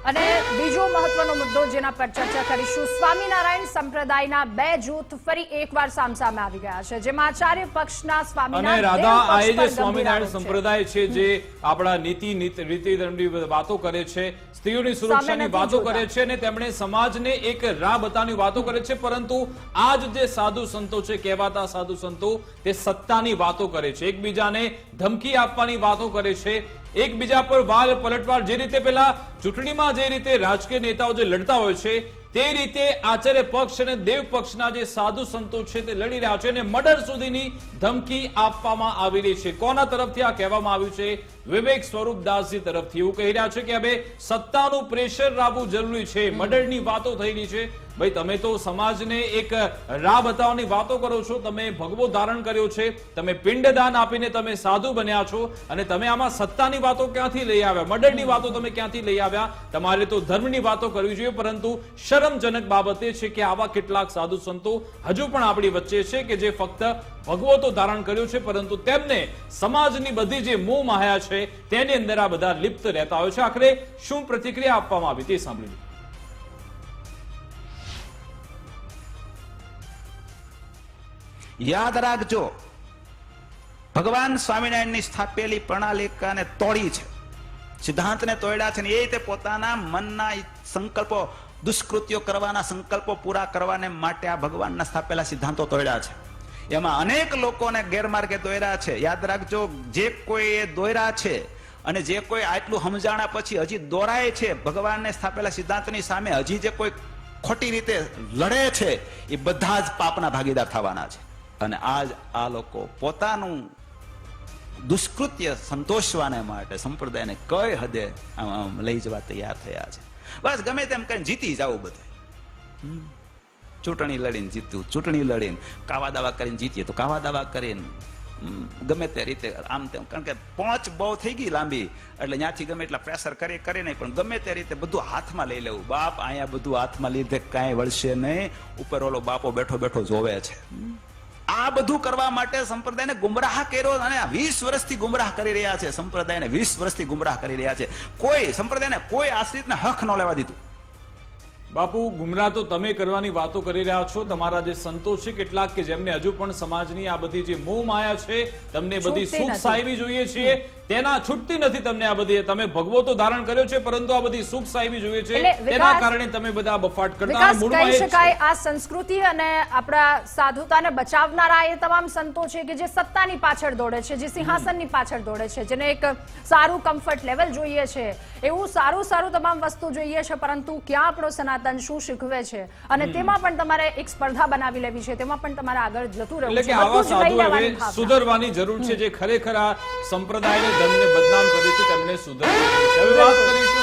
અને બીજો મહત્વનો મુદ્દો જેના પર ચર્ચા કરીશું, સ્વામિનારાયણ સંપ્રદાયના બે જૂથ ફરી એકવાર સામસામે આવી ગયા છે, જેમાં આચાર્ય પક્ષના સ્વામિનારાયણ અને રાધા આ જે સ્વામિનારાયણ સંપ્રદાય છે જે આપણા રીતિ ધર્મની વાતો કરે છે, સ્ત્રીઓની સુરક્ષાની વાતો કરે છે અને તેમણે સમાજને એક રાહ બતાવવાની વાતો કરે છે, પરંતુ આજ જે સાધુ સંતો છે, કહેવાતા સાધુ સંતો, તે સત્તાની વાતો કરે છે, એકબીજાને ધમકી આપવાની વાતો કરે છે, એકબીજા પર વાલ પલટવાર, જે રીતે પેલા ચૂંટણીમાં જે રીતે રાજકીય નેતાઓ જે લડતા હોય છે તે રીતે આચાર્ય પક્ષ અને દેવ પક્ષના જે સાધુ સંતો છે તે લડી રહ્યા છે અને મર્ડર સુધીની ધમકી આપવામાં આવી રહી છે. કોના તરફથી આ કહેવામાં આવ્યું છે? વિવેક સ્વરૂપદાસજી તરફથી એવું કહી રહ્યા છે કે હવે સત્તાનું પ્રેશર લાવવું જરૂરી છે, મર્ડરની વાતો થઈ રહી છે. ભાઈ, તમે તો સમાજને એક રાહ બતાવવાની વાતો કરો છો, તમે ભગવો ધારણ કર્યો છે, તમે પિંડદાન આપીને તમે સાધુ બન્યા છો અને તમે આમાં સત્તાની વાતો ક્યાંથી લઈ આવ્યા? મર્ડરની વાતો તમે ક્યાંથી લઈ આવ્યા? તમારે તો ધર્મની વાતો કરવી જોઈએ, પરંતુ શરમજનક બાબત એ છે કે આવા કેટલાક સાધુ સંતો હજુ પણ આપણી વચ્ચે છે કે જે ફક્ત ભગવો તો ધારણ કર્યો છે, પરંતુ તેમને સમાજની બધી જે મોહ માયા છે તેની અંદર આ બધા લિપ્ત રહેતા હોય છે. આખરે શું પ્રતિક્રિયા આપવામાં આવી તે સાંભળી. યાદ રાખજો, ભગવાન સ્વામિનારાયણની સ્થાપેલી પ્રણાલિકાને તોડી છે, સિદ્ધાંતને તોડ્યા છે, એ રીતે પોતાના મનના સંકલ્પો, દુષ્કૃત્યો કરવાના સંકલ્પો પૂરા કરવાને માટે આ ભગવાનના સ્થાપેલા સિદ્ધાંતો તોડ્યા છે. એમાં અનેક લોકોને ગેરમાર્ગે દોર્યા છે. યાદ રાખજો, જે કોઈ એ દોર્યા છે અને જે કોઈ આટલું સમજાણા પછી હજી દોરાય છે ભગવાનને સ્થાપેલા સિદ્ધાંતની સામે, હજી જે કોઈ ખોટી રીતે લડે છે, એ બધા જ પાપના ભાગીદાર થવાના છે. અને આજ આ લોકો પોતાનું દુષ્કૃત્ય સંતોષવાને માટે સંપ્રદાયને કઈ હદે લઈ જવા તૈયાર થયા છે. બસ ગમે તેમ કરીને જીતી જવું બધું. ચૂંટણી લડીને જીત્યું, ચૂંટણી લડીને કાવા દાવા કરીને જીતીએ તો કાવા દાવા કરીને ગમે તે રીતે આમ તેમ, કારણ કે પહોંચ બહુ થઈ ગઈ લાંબી, એટલે ત્યાંથી ગમે એટલા પ્રેશર કરે નહીં, પણ ગમે તે રીતે બધું હાથમાં લઈ લેવું. બાપ અહીંયા બધું હાથમાં લીધે કાંઈ વળશે નહીં, ઉપર ઓલો બાપો બેઠો બેઠો જોવે છે. આ બધું કરવા માટે સંપ્રદાયને ગુમરાહ કર્યો અને 20 વર્ષથી ગુમરાહ કરી રહ્યા છે. સંપ્રદાયને 20 વર્ષથી ગુમરાહ કરી રહ્યા છે. કોઈ સંપ્રદાયને કોઈ આશ્રિતને હક ન લેવા દીધું. બાપુ, ગુમરાહ તો તમે કરવાની વાતો કરી રહ્યા છો. તમારા જે સંતો છે કેટલાક કે જેમને હજુ પણ સમાજની આ બધી જે મોહ માયા છે, તમને બધી સુખ સાહેબી જોઈએ છે, તેના છૂટતી નથી તમને આ બધી. તમે ભગવો તો ધારણ કર્યો છે, પરંતુ આ બધી સુખ સાહેબી જોઈએ છે, તેના કારણે તમે બધા બફાટ કરતા. કહી શકાય આ સંસ્કૃતિ અને આપણા સાધુતાને બચાવનારા એ તમામ સંતો છે કે જે સત્તાની પાછળ દોડે છે, જે સિંહાસનની પાછળ દોડે છે, જેને એક સારું કમ્ફર્ટ લેવલ જોઈએ છે, એવું સારું તમામ વસ્તુ જોઈએ છે, પરંતુ ક્યાં આપણો સનાતન શું શીખવે છે અને તેમાં પણ તમારે એક સ્પર્ધા બનાવી લેવી છે, તેમાં પણ તમારે આગળ જતું રહેવું છે. એટલે કે આવા સાધુ સુધરવાની જરૂર છે, જે ખરેખર આ સંપ્રદાયને ધર્મને બદનામ કર્યું છે, તેમને સુધરવાની જરૂર છે. હવે વાત કરીશું